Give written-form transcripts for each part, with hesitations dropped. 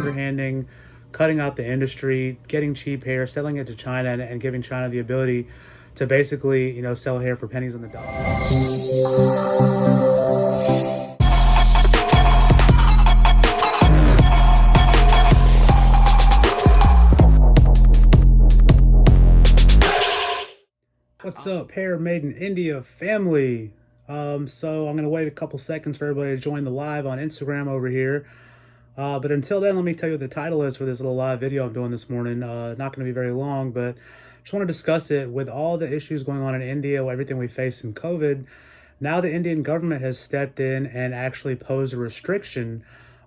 underhanding, cutting out the industry, getting cheap hair, selling it to China, and giving China the ability to basically, sell hair for pennies on the dollar. What's up, Hair Maiden India family? So I'm gonna wait a couple seconds for everybody to join the live on Instagram over here. But until then, let me tell you what the title is for this little live video I'm doing this morning. Not gonna be very long, but just want to discuss it with all the issues going on in India, everything we face in COVID. Now the Indian government has stepped in and actually posed a restriction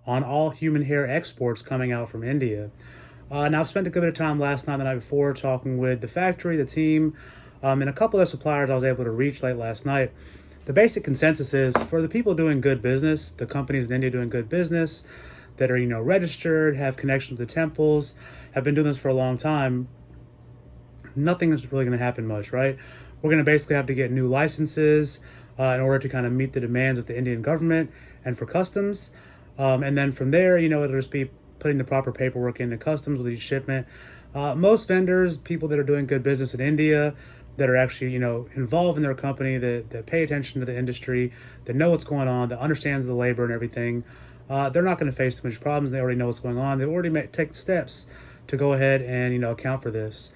on all human hair exports coming out from India. Now I've spent a good bit of time last night and the night before talking with the factory, the team, and a couple of suppliers I was able to reach late last night. The basic consensus is for the people doing good business, the companies in India doing good business, that are, registered, have connections with the temples, have been doing this for a long time, nothing is really going to happen much, right? We're going to basically have to get new licenses in order to kind of meet the demands of the Indian government and for customs. And then from there, it'll just be putting the proper paperwork into customs with each shipment. Most vendors, people that are doing good business in India, that are actually, involved in their company, that pay attention to the industry, that know what's going on, that understands the labor and everything, they're not going to face too much problems. They already know what's going on. They've already taken steps to go ahead and, account for this.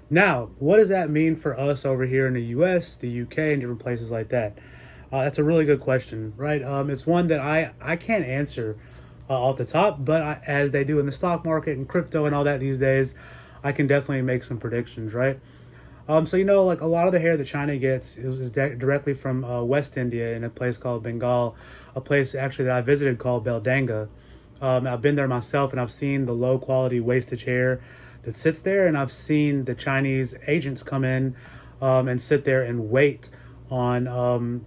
Now, what does that mean for us over here in the US, the UK, and different places like that? That's a really good question, right? It's one that I can't answer off the top, but as they do in the stock market and crypto and all that these days, I can definitely make some predictions, right? So, like a lot of the hair that China gets is directly from West India in a place called Bengal, a place actually that I visited called Beldanga. I've been there myself and I've seen the low quality wastage hair that sits there, and I've seen the Chinese agents come in and sit there and wait on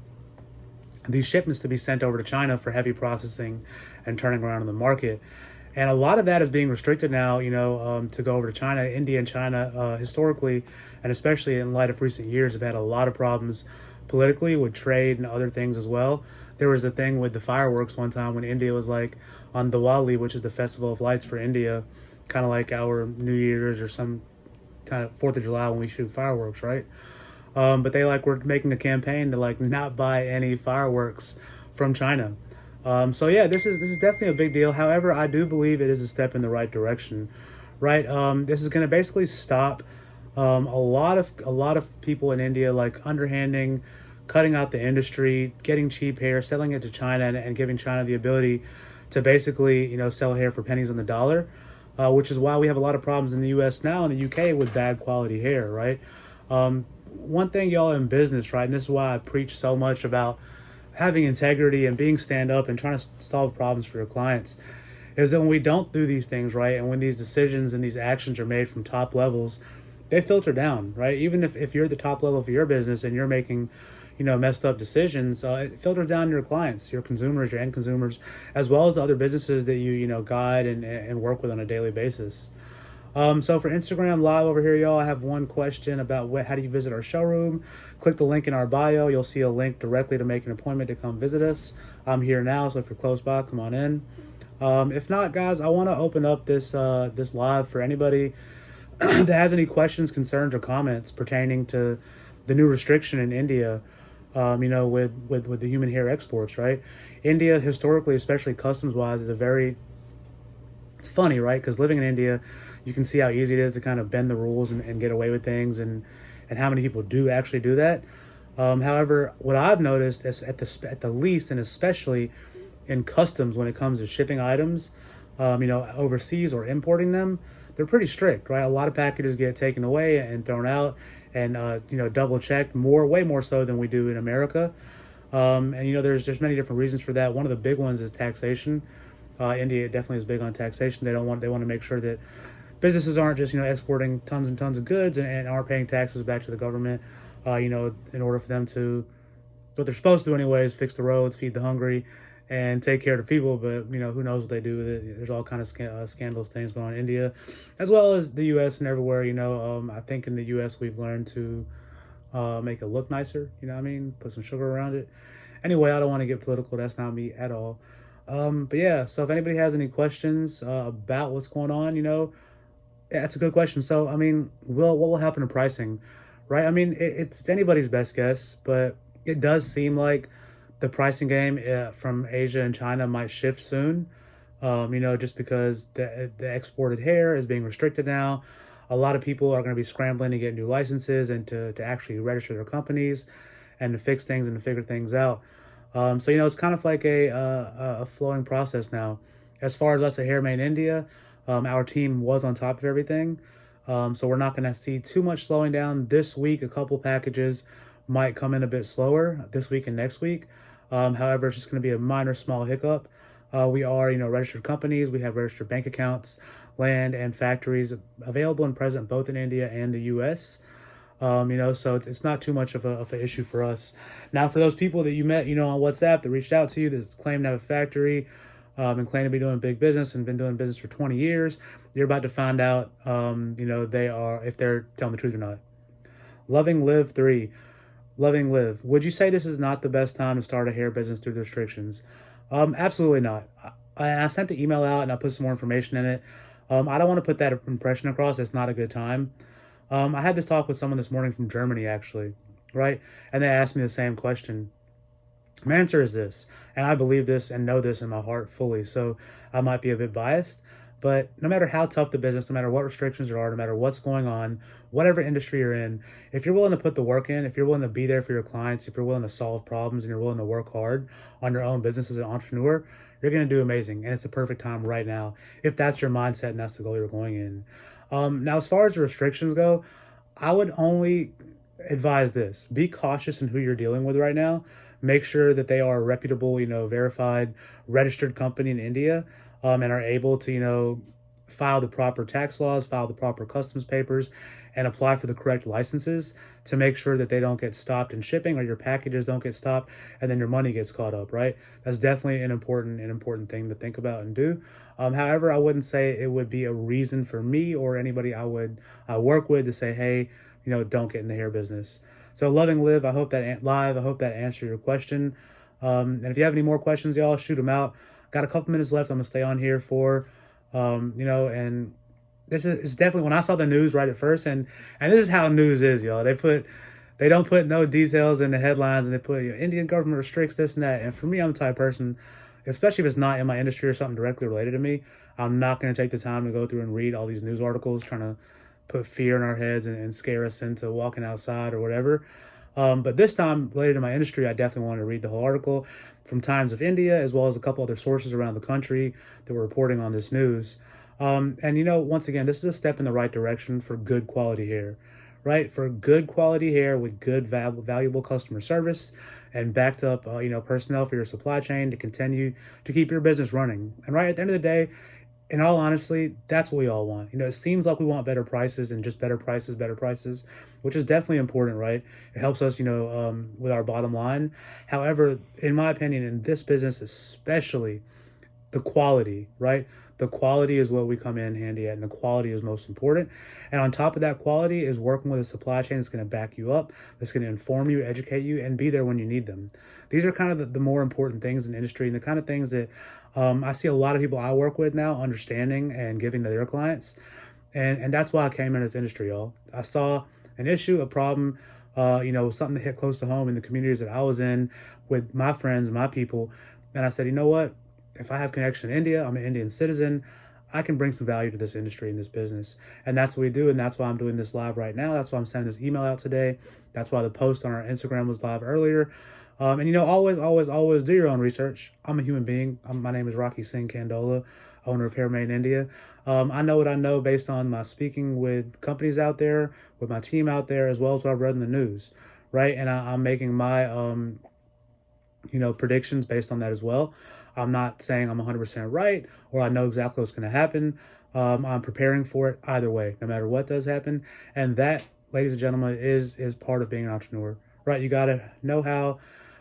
these shipments to be sent over to China for heavy processing and turning around in the market. And a lot of that is being restricted now, to go over to China. India and China, historically, and especially in light of recent years, have had a lot of problems politically with trade and other things as well. There was a thing with the fireworks one time when India was like on Diwali, which is the festival of lights for India, kind of like our New Year's or some kind of 4th of July when we shoot fireworks, right? But they were making a campaign to not buy any fireworks from China. So yeah, this is definitely a big deal. However, I do believe it is a step in the right direction, right? This is going to basically stop a lot of people in India underhanding, cutting out the industry, getting cheap hair, selling it to China, and giving China the ability to basically sell hair for pennies on the dollar, which is why we have a lot of problems in the U.S. now and the U.K. with bad quality hair, right? One thing, y'all, in business, right, and this is why I preach so much about having integrity and being stand up and trying to solve problems for your clients, is that when we don't do these things right, and when these decisions and these actions are made from top levels, they filter down, right? Even if you're at the top level of your business and you're making messed up decisions, it filters down to your clients, your consumers, your end consumers, as well as the other businesses that you guide and work with on a daily basis. So for Instagram Live over here, y'all, I have one question about how do you visit our showroom. Click the link in our bio. You'll see a link directly to make an appointment to come visit us. I'm here now, so if you're close by, come on in. If not, guys, I want to open up this live for anybody that has any questions, concerns, or comments pertaining to the new restriction in India, with the human hair exports, right? India, historically, especially customs-wise, is it's funny, right? Because living in India, you can see how easy it is to kind of bend the rules and get away with things, and how many people do actually do that. However, what I've noticed is at the least, and especially in customs when it comes to shipping items, overseas or importing them, they're pretty strict, right? A lot of packages get taken away and thrown out and, double checked way more so than we do in America. And, there's many different reasons for that. One of the big ones is taxation. India definitely is big on taxation. They want to make sure that businesses aren't just, exporting tons and tons of goods and aren't paying taxes back to the government, in order for them to, what they're supposed to do anyways, fix the roads, feed the hungry, and take care of the people. But, who knows what they do with it. There's all kind of scandalous things going on in India, as well as the U.S. and everywhere. I think in the U.S. we've learned to make it look nicer, put some sugar around it. Anyway, I don't want to get political. That's not me at all. But yeah, so if anybody has any questions about what's going on, yeah, that's a good question. So, I mean, what will happen to pricing, right? I mean, it's anybody's best guess, but it does seem like the pricing game from Asia and China might shift soon. Just because the exported hair is being restricted now. A lot of people are going to be scrambling to get new licenses and to actually register their companies and to fix things and to figure things out. So, it's kind of like a flowing process now. As far as us at Hair Maiden India, our team was on top of everything. So we're not going to see too much slowing down this week. A couple packages might come in a bit slower this week and next week. However, it's just going to be a minor, small hiccup. We are, registered companies. We have registered bank accounts, land, and factories available and present both in India and the U.S. So it's not too much of an issue for us. Now, for those people that you met, on WhatsApp that reached out to you that claim to have a factory and claim to be doing big business and been doing business for 20 years, you're about to find out, they are, if they're telling the truth or not. Loving Live 3. Loving Live. Would you say this is not the best time to start a hair business due to restrictions? Absolutely not. I sent the email out and I put some more information in it. I don't want to put that impression across. It's not a good time. I had this talk with someone this morning from Germany, actually, right? And they asked me the same question. My answer is this, and I believe this and know this in my heart fully, so I might be a bit biased. But no matter how tough the business, no matter what restrictions there are, no matter what's going on, whatever industry you're in, if you're willing to put the work in, if you're willing to be there for your clients, if you're willing to solve problems and you're willing to work hard on your own business as an entrepreneur, you're going to do amazing. And it's the perfect time right now if that's your mindset and that's the goal you're going in. Now, as far as the restrictions go, I would only advise this: be cautious in who you're dealing with right now. Make sure that they are a reputable, verified, registered company in India, and are able to, file the proper tax laws, file the proper customs papers, and apply for the correct licenses to make sure that they don't get stopped in shipping or your packages don't get stopped and then your money gets caught up, right? That's definitely an important thing to think about and do. However, I wouldn't say it would be a reason for me or anybody I work with to say, hey, don't get in the hair business. So Loving Live, I hope that answered your question. And if you have any more questions, y'all, shoot them out. Got a couple minutes left. I'm gonna stay on here for, and this is definitely when I saw the news right at first, and this is how news is, y'all. They don't put no details in the headlines, and they put Indian government restricts this and that. And for me, I'm the type of person, especially if it's not in my industry or something directly related to me, I'm not going to take the time to go through and read all these news articles trying to put fear in our heads and scare us into walking outside or whatever. But this time, related to my industry, I definitely wanted to read the whole article from Times of India, as well as a couple other sources around the country that were reporting on this news. And once again, this is a step in the right direction for good quality hair, right? For good quality hair with good, valuable customer service and backed up, personnel for your supply chain to continue to keep your business running. And right at the end of the day, in all honesty, that's what we all want. It seems like we want better prices, which is definitely important, right? It helps us, with our bottom line. However, in my opinion, in this business especially, the quality, right? The quality is what we come in handy at, and the quality is most important. And on top of that quality is working with a supply chain that's going to back you up, that's going to inform you, educate you, and be there when you need them. These are kind of the more important things in the industry and the kind of things that I see a lot of people I work with now understanding and giving to their clients. And that's why I came in this industry, y'all. I saw an issue, a problem, something that hit close to home in the communities that I was in with my friends, my people. And I said, you know what? If I have connection in India, I'm an Indian citizen, I can bring some value to this industry and this business. And that's what we do. And that's why I'm doing this live right now. That's why I'm sending this email out today. That's why the post on our Instagram was live earlier. And always do your own research. I'm a human being. My name is Rocky Singh Kandola, owner of Hair Maiden India. I know what I know based on my speaking with companies out there, with my team out there, as well as what I've read in the news, right? And I'm making my, predictions based on that as well. I'm not saying I'm 100% right or I know exactly what's going to happen. I'm preparing for it either way, no matter what does happen. And that, ladies and gentlemen, is part of being an entrepreneur, right? You got to know how,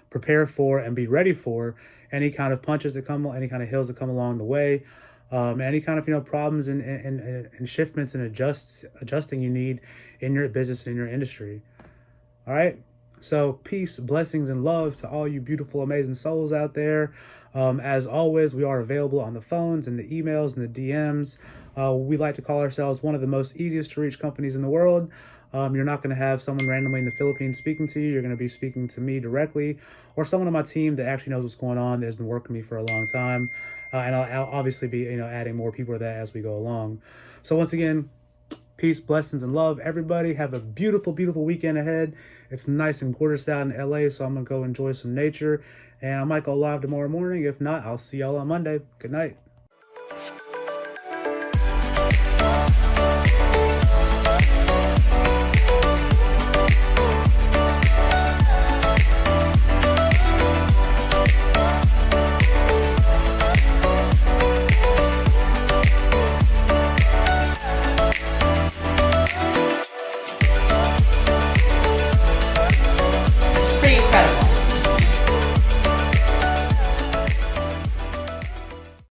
prepare for, and be ready for any kind of punches that come, any kind of hills that come along the way, any kind of problems and shiftments and adjusting you need in your business and in your industry. All right. So peace, blessings, and love to all you beautiful, amazing souls out there. As always, we are available on the phones and the emails and the DMs. We like to call ourselves one of the most easiest to reach companies in the world. You're not going to have someone randomly in the Philippines speaking to you. You're going to be speaking to me directly, or someone on my team that actually knows what's going on, that has been working with me for a long time. And I'll obviously be, adding more people to that as we go along. So once again, peace, blessings, and love, everybody. Have a beautiful, beautiful weekend ahead. It's nice and gorgeous out in LA, so I'm going to go enjoy some nature. And I might go live tomorrow morning. If not, I'll see y'all on Monday. Good night.